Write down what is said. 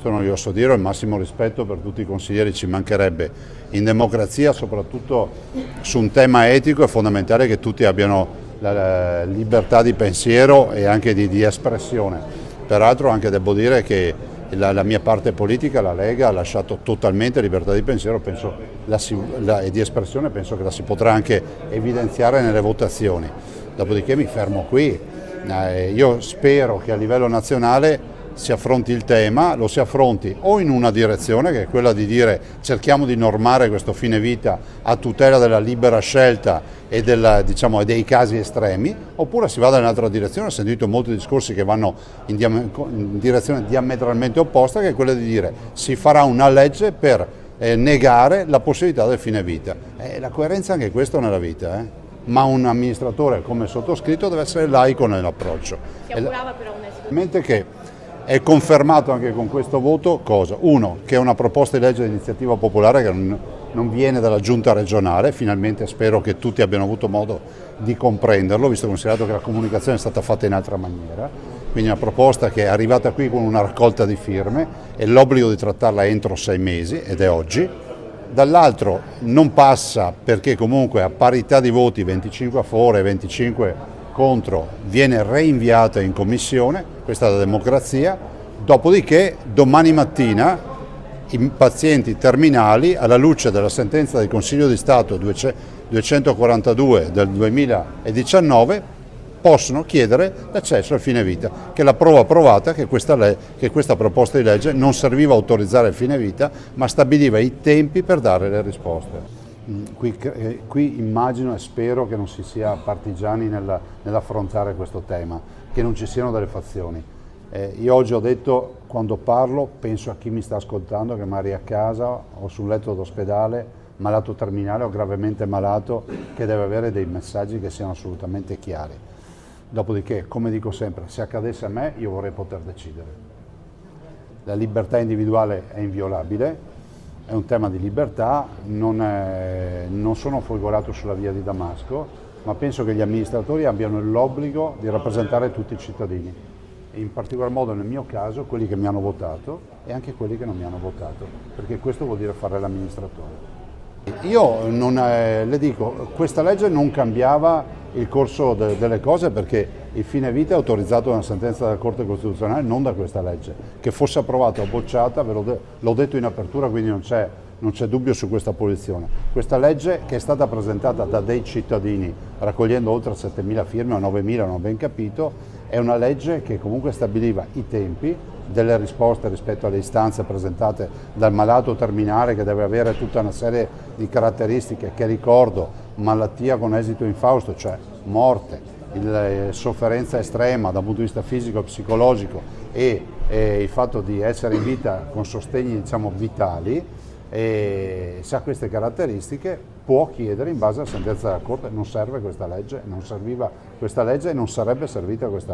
questo non glielo so dire, ho il massimo rispetto per tutti i consiglieri, ci mancherebbe. In democrazia, soprattutto su un tema etico, è fondamentale che tutti abbiano la libertà di pensiero e anche di espressione. Peraltro anche devo dire che la mia parte politica, la Lega, ha lasciato totalmente libertà di pensiero e di espressione, penso che la si potrà anche evidenziare nelle votazioni. Dopodiché mi fermo qui. Io spero che a livello nazionale si affronti il tema, lo si affronti o in una direzione, che è quella di dire cerchiamo di normare questo fine vita a tutela della libera scelta e dei casi estremi, oppure si vada in un'altra direzione. Ho sentito molti discorsi che vanno in direzione diametralmente opposta, che è quella di dire si farà una legge per negare la possibilità del fine vita. La coerenza è anche questo nella vita, ma un amministratore come sottoscritto deve essere laico nell'approccio. Si augurava però un esito. Che è confermato anche con questo voto cosa? Uno, che è una proposta di legge di iniziativa popolare che non viene dalla giunta regionale, finalmente spero che tutti abbiano avuto modo di comprenderlo, visto considerato che la comunicazione è stata fatta in altra maniera, quindi una proposta che è arrivata qui con una raccolta di firme e l'obbligo di trattarla entro 6 mesi, ed è oggi. Dall'altro non passa perché comunque a parità di voti, 25 a favore e 25 contro, viene reinviata in commissione, questa è la democrazia, dopodiché domani mattina i pazienti terminali, alla luce della sentenza del Consiglio di Stato 242 del 2019, possono chiedere l'accesso al fine vita, che è la prova provata che questa proposta di legge non serviva a autorizzare il fine vita, ma stabiliva i tempi per dare le risposte. Qui immagino e spero che non si sia partigiani nell'affrontare questo tema, che non ci siano delle fazioni. Io oggi ho detto, quando parlo, penso a chi mi sta ascoltando, che magari è a casa o sul letto d'ospedale, malato terminale o gravemente malato, che deve avere dei messaggi che siano assolutamente chiari. Dopodiché, come dico sempre, se accadesse a me, io vorrei poter decidere. La libertà individuale è inviolabile, è un tema di libertà, non sono folgorato sulla via di Damasco, ma penso che gli amministratori abbiano l'obbligo di rappresentare tutti i cittadini, e in particolar modo nel mio caso quelli che mi hanno votato e anche quelli che non mi hanno votato, perché questo vuol dire fare l'amministratore. Io le dico, questa legge non cambiava il corso delle cose, perché il fine vita è autorizzato da una sentenza della Corte Costituzionale, non da questa legge. Che fosse approvata o bocciata, l'ho detto in apertura, quindi non c'è dubbio su questa posizione. Questa legge, che è stata presentata da dei cittadini, raccogliendo oltre 7.000 firme o 9.000, non ho ben capito, è una legge che comunque stabiliva i tempi delle risposte rispetto alle istanze presentate dal malato terminale, che deve avere tutta una serie di caratteristiche che, ricordo, malattia con esito infausto, cioè morte, sofferenza estrema dal punto di vista fisico e psicologico, e il fatto di essere in vita con sostegni, diciamo, vitali, e se ha queste caratteristiche può chiedere in base alla sentenza della Corte. Non serve questa legge, non serviva questa legge e non sarebbe servita questa legge.